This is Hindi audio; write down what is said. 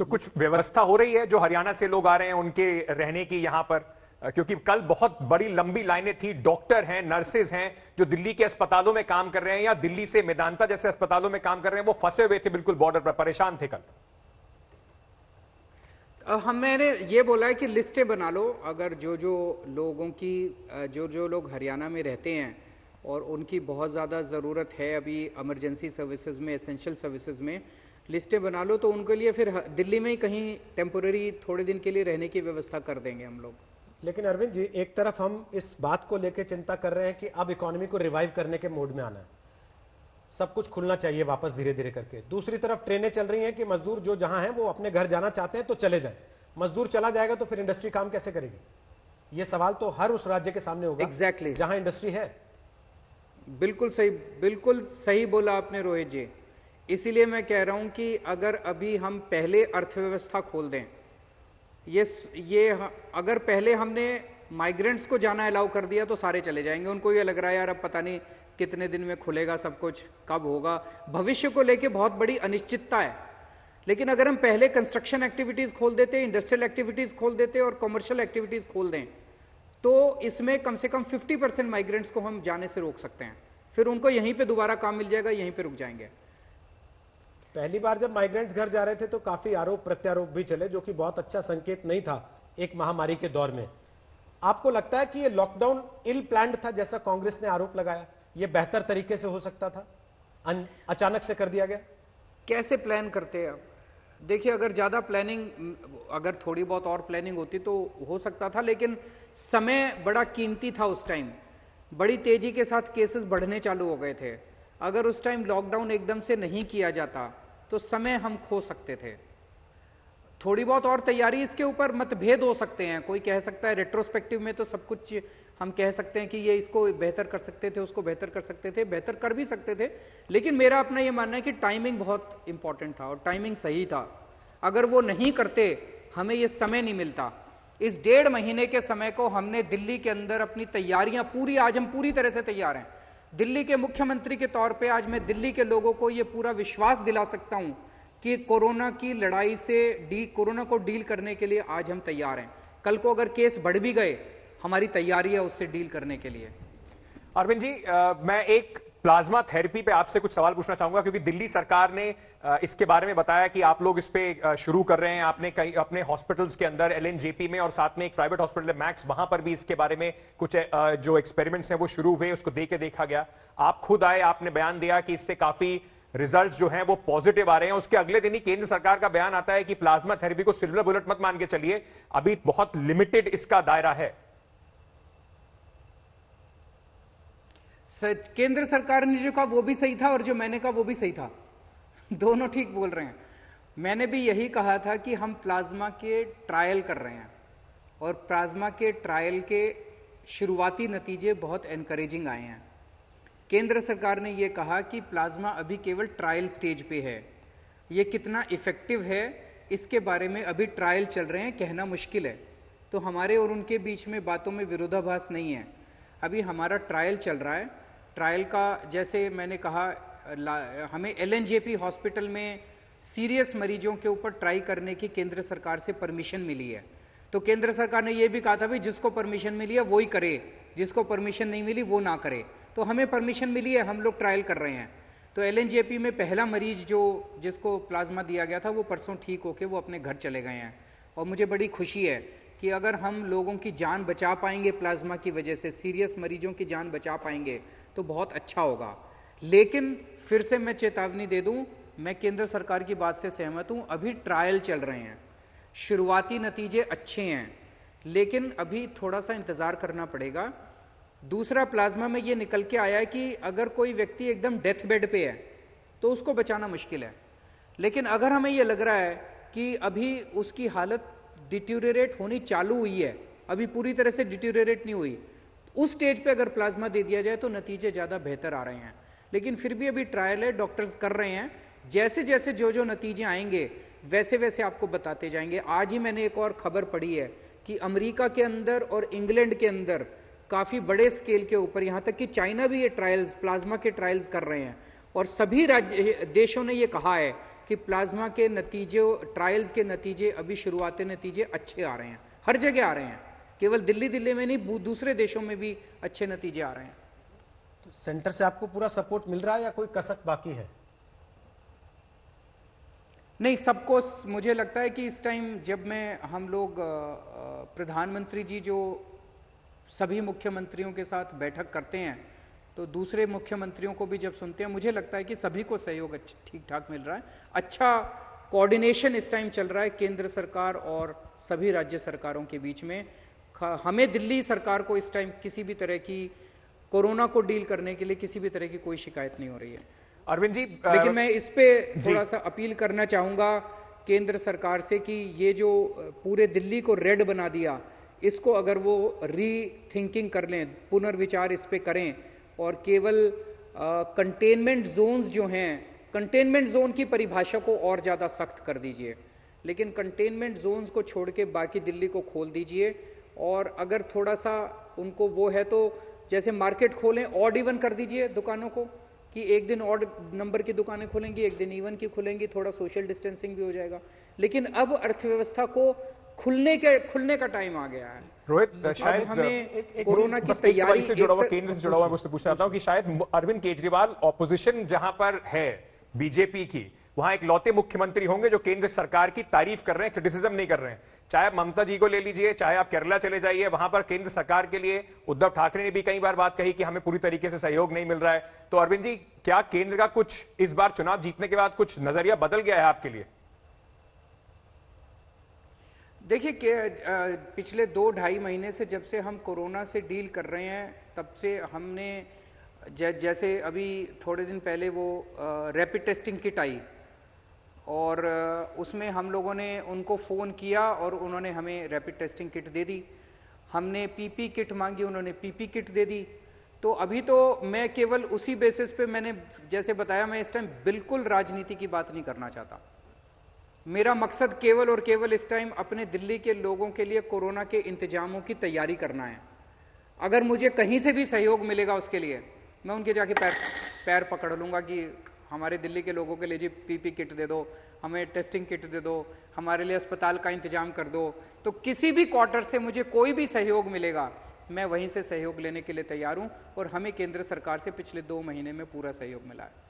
तो कुछ व्यवस्था हो रही है जो हरियाणा से लोग आ रहे हैं उनके रहने की यहां पर? क्योंकि कल बहुत बड़ी लंबी लाइनें थी, डॉक्टर हैं, नर्सेज हैं जो दिल्ली के अस्पतालों में काम कर रहे हैं या दिल्ली से मेदांता जैसे अस्पतालों में काम कर रहे हैं, वो फंसे हुए थे बिल्कुल बॉर्डर पर, परेशान थे कल। मैंने ये बोला है कि लिस्टें बना लो, अगर जो लोग हरियाणा में रहते हैं और उनकी बहुत ज़्यादा ज़रूरत है अभी इमरजेंसी सर्विसेज में, एसेंशियल सर्विसेज में, लिस्टें बना लो, तो उनके लिए फिर दिल्ली में ही कहीं टेम्पोररी थोड़े दिन के लिए रहने की व्यवस्था कर देंगे हम लोग। लेकिन अरविंद जी, एक तरफ हम इस बात को लेकर चिंता कर रहे हैं कि अब इकोनॉमी को रिवाइव करने के मोड में आना है, सब कुछ खुलना चाहिए वापस धीरे धीरे करके। दूसरी तरफ ट्रेनें चल रही हैं कि मजदूर जो जहां हैं वो अपने घर जाना चाहते हैं तो चले जाएं। मजदूर चला जाएगा तो फिर इंडस्ट्री काम कैसे करेगी? ये सवाल तो हर उस राज्य के सामने होगा एग्जैक्टली जहां इंडस्ट्री है। बिल्कुल सही बोला आपने रोहित जी। इसीलिए मैं कह रहा हूं कि अगर अभी हम पहले अर्थव्यवस्था खोल दें, ये अगर पहले हमने माइग्रेंट्स को जाना अलाउ कर दिया तो सारे चले जाएंगे। उनको ये लग रहा है यार अब पता नहीं कितने दिन में खुलेगा सब कुछ, कब होगा, भविष्य को लेके बहुत बड़ी अनिश्चितता है। लेकिन अगर हम पहले कंस्ट्रक्शन एक्टिविटीज खोल देते, इंडस्ट्रियल एक्टिविटीज खोल देते और कमर्शियल एक्टिविटीज खोल दें, तो इसमें कम से कम 50% माइग्रेंट्स को हम जाने से रोक सकते हैं। फिर उनको यहीं पे दोबारा काम मिल जाएगा, यहीं पे रुक जाएंगे। पहली बार जब माइग्रेंट्स घर जा रहे थे तो काफी आरोप प्रत्यारोप भी चले, जो कि बहुत अच्छा संकेत नहीं था एक महामारी के दौर में। आपको लगता है कि ये लॉकडाउन इल प्लान्ड था जैसा कांग्रेस ने आरोप लगाया? ये बेहतर तरीके से हो सकता था, अचानक से कर दिया गया? कैसे प्लान करते हैं आप? देखिए, अगर ज्यादा प्लानिंग, अगर थोड़ी बहुत और प्लानिंग होती तो हो सकता था, लेकिन समय बड़ा कीमती था उस टाइम। बड़ी तेजी के साथ केसेस बढ़ने चालू हो गए थे। अगर उस टाइम लॉकडाउन एकदम से नहीं किया जाता तो समय हम खो सकते थे। थोड़ी बहुत और तैयारी, इसके ऊपर मतभेद हो सकते हैं। कोई कह सकता है रेट्रोस्पेक्टिव में तो सब कुछ हम कह सकते हैं कि ये इसको बेहतर कर सकते थे, उसको बेहतर कर सकते थे, बेहतर कर भी सकते थे, लेकिन मेरा अपना ये मानना है कि टाइमिंग बहुत इंपॉर्टेंट था और टाइमिंग सही था। अगर वो नहीं करते, हमें ये समय नहीं मिलता। इस 1.5 महीने के समय को हमने दिल्ली के अंदर अपनी तैयारियां पूरी, आज हम पूरी तरह से तैयार हैं। दिल्ली के मुख्यमंत्री के तौर पे आज मैं दिल्ली के लोगों को ये पूरा विश्वास दिला सकता हूं कि कोरोना की लड़ाई से कोरोना को डील करने के लिए आज हम तैयार हैं। कल को अगर केस बढ़ भी गए, हमारी तैयारी है उससे डील करने के लिए। अरविंद जी, मैं एक प्लाज्मा थेरेपी पे आपसे कुछ सवाल पूछना चाहूंगा, क्योंकि दिल्ली सरकार ने इसके बारे में बताया कि आप लोग इस पे शुरू कर रहे हैं। आपने कई अपने हॉस्पिटल्स के अंदर, एलएनजेपी में और साथ में एक प्राइवेट हॉस्पिटल है मैक्स, वहां पर भी इसके बारे में कुछ जो एक्सपेरिमेंट्स हैं वो शुरू हुए, उसको देखा गया। आप खुद आए, आपने बयान दिया कि इससे काफी रिजल्ट्स जो हैं वो पॉजिटिव आ रहे हैं। उसके अगले दिन ही केंद्र सरकार का बयान आता है कि प्लाज्मा थेरेपी को सिल्वर बुलेट मत मान के चलिए, अभी बहुत लिमिटेड इसका दायरा है। केंद्र सरकार ने जो कहा वो भी सही था और जो मैंने कहा वो भी सही था। दोनों ठीक बोल रहे हैं। मैंने भी यही कहा था कि हम प्लाज्मा के ट्रायल कर रहे हैं और प्लाज्मा के ट्रायल के शुरुआती नतीजे बहुत एनकरेजिंग आए हैं। केंद्र सरकार ने यह कहा कि प्लाज्मा अभी केवल ट्रायल स्टेज पे है। ये कितना इफेक्टिव है इसके बारे में अभी ट्रायल चल रहे हैं, कहना मुश्किल है। तो हमारे और उनके बीच में बातों में विरोधाभास नहीं है। अभी हमारा ट्रायल चल रहा है। ट्रायल का, जैसे मैंने कहा, हमें एलएनजेपी हॉस्पिटल में सीरियस मरीजों के ऊपर ट्राई करने की केंद्र सरकार से परमिशन मिली है। तो केंद्र सरकार ने यह भी कहा था भी जिसको परमिशन मिली है वो ही करे, जिसको परमिशन नहीं मिली वो ना करे। तो हमें परमिशन मिली है, हम लोग ट्रायल कर रहे हैं। तो एलएनजेपी में पहला मरीज जिसको प्लाज्मा दिया गया था वो परसों ठीक होके वो अपने घर चले गए हैं। और मुझे बड़ी खुशी है कि अगर हम लोगों की जान बचा पाएंगे प्लाज्मा की वजह से, सीरियस मरीजों की जान बचा पाएंगे तो बहुत अच्छा होगा। लेकिन फिर से मैं चेतावनी दे दूं, मैं केंद्र सरकार की बात से सहमत हूं। अभी ट्रायल चल रहे हैं, शुरुआती नतीजे अच्छे हैं, लेकिन अभी थोड़ा सा इंतजार करना पड़ेगा। दूसरा, प्लाज्मा में ये निकल के आया है कि अगर कोई व्यक्ति एकदम डेथ बेड पे है तो उसको बचाना मुश्किल है। लेकिन अगर हमें ये लग रहा है कि अभी उसकी हालत डिट्यूरेट होनी चालू हुई है, अभी पूरी तरह से डिट्यूरेट नहीं हुई, उस स्टेज पे अगर प्लाज्मा दे दिया जाए तो नतीजे ज़्यादा बेहतर आ रहे हैं। लेकिन फिर भी अभी ट्रायल है, डॉक्टर्स कर रहे हैं। जैसे जैसे जो नतीजे आएंगे वैसे वैसे आपको बताते जाएंगे। आज ही मैंने एक और खबर पढ़ी है कि अमेरिका के अंदर और इंग्लैंड के अंदर काफ़ी बड़े स्केल के ऊपर, यहाँ तक कि चाइना भी ये ट्रायल्स, प्लाज्मा के ट्रायल्स कर रहे हैं। और सभी देशों ने ये कहा है कि प्लाज्मा के नतीजे, ट्रायल्स के नतीजे, अभी शुरुआती नतीजे अच्छे आ रहे हैं, हर जगह आ रहे हैं, केवल दिल्ली में नहीं, दूसरे देशों में भी अच्छे नतीजे आ रहे हैं। तो सेंटर से आपको पूरा सपोर्ट मिल रहा है या कोई कसक बाकी है? नहीं, सबको, मुझे लगता है कि इस टाइम जब हम लोग प्रधानमंत्री जी जो सभी मुख्यमंत्रियों के साथ बैठक करते हैं, तो दूसरे मुख्यमंत्रियों को भी जब सुनते हैं, मुझे लगता है कि सभी को सहयोग ठीक ठाक मिल रहा है। अच्छा कोऑर्डिनेशन इस टाइम चल रहा है केंद्र सरकार और सभी राज्य सरकारों के बीच में। हमें दिल्ली सरकार को इस टाइम किसी भी तरह की कोरोना को डील करने के लिए किसी भी तरह की कोई शिकायत नहीं हो रही है। अरविंद जी, लेकिन मैं इस पे थोड़ा सा अपील करना चाहूंगा केंद्र सरकार से कि ये जो पूरे दिल्ली को रेड बना दिया, इसको अगर वो रीथिंकिंग कर लें, पुनर्विचार इस पे करें और केवल कंटेनमेंट जोन्स जो हैं, कंटेनमेंट जोन की परिभाषा को और ज़्यादा सख्त कर दीजिए, लेकिन कंटेनमेंट जोन्स को छोड़ के बाकी दिल्ली को खोल दीजिए। और अगर थोड़ा सा उनको वो है तो जैसे मार्केट खोलें, ऑड इवन कर दीजिए दुकानों को, कि एक दिन ऑड नंबर की दुकानें खुलेंगी, एक दिन इवन की खुलेंगी, थोड़ा सोशल डिस्टेंसिंग भी हो जाएगा। लेकिन अब अर्थव्यवस्था को खुलने का टाइम आ गया है। रोहित, शायद हमें कोरोना की बस एक सवाल तैयारी से जुड़ा हुआ, केंद्र से जुड़ा हुआ, मुझसे पूछना चाहता हूं कि शायद अरविंद केजरीवाल ऑपोजिशन जहां पर है बीजेपी की, वहां एक लौते मुख्यमंत्री होंगे जो केंद्र सरकार की तारीफ कर रहे हैं, क्रिटिसिज्म नहीं कर रहे हैं। चाहे आप ममता जी को ले लीजिए, चाहे आप केरला चले जाइए, वहां पर केंद्र सरकार के लिए उद्धव ठाकरे ने भी कई बार बात कही कि हमें पूरी तरीके से सहयोग नहीं मिल रहा है। तो अरविंद जी, क्या केंद्र का कुछ इस बार चुनाव जीतने के बाद कुछ नजरिया बदल गया है आपके लिए? देखिए कि पिछले 2-2.5 महीने से जब से हम कोरोना से डील कर रहे हैं, तब से हमने जैसे अभी थोड़े दिन पहले वो रैपिड टेस्टिंग किट आई और उसमें हम लोगों ने उनको फ़ोन किया और उन्होंने हमें रैपिड टेस्टिंग किट दे दी। हमने पीपी किट मांगी, उन्होंने पीपी किट दे दी। तो अभी तो मैं केवल उसी बेसिस पे, मैंने जैसे बताया, मैं इस टाइम बिल्कुल राजनीति की बात नहीं करना चाहता। मेरा मकसद केवल और केवल इस टाइम अपने दिल्ली के लोगों के लिए कोरोना के इंतजामों की तैयारी करना है। अगर मुझे कहीं से भी सहयोग मिलेगा उसके लिए मैं उनके जाके पैर पकड़ लूँगा कि हमारे दिल्ली के लोगों के लिए जी पीपी किट दे दो, हमें टेस्टिंग किट दे दो, हमारे लिए अस्पताल का इंतजाम कर दो। तो किसी भी क्वार्टर से मुझे कोई भी सहयोग मिलेगा, मैं वहीं से सहयोग लेने के लिए तैयार हूँ और हमें केंद्र सरकार से पिछले 2 महीने में पूरा सहयोग मिला है।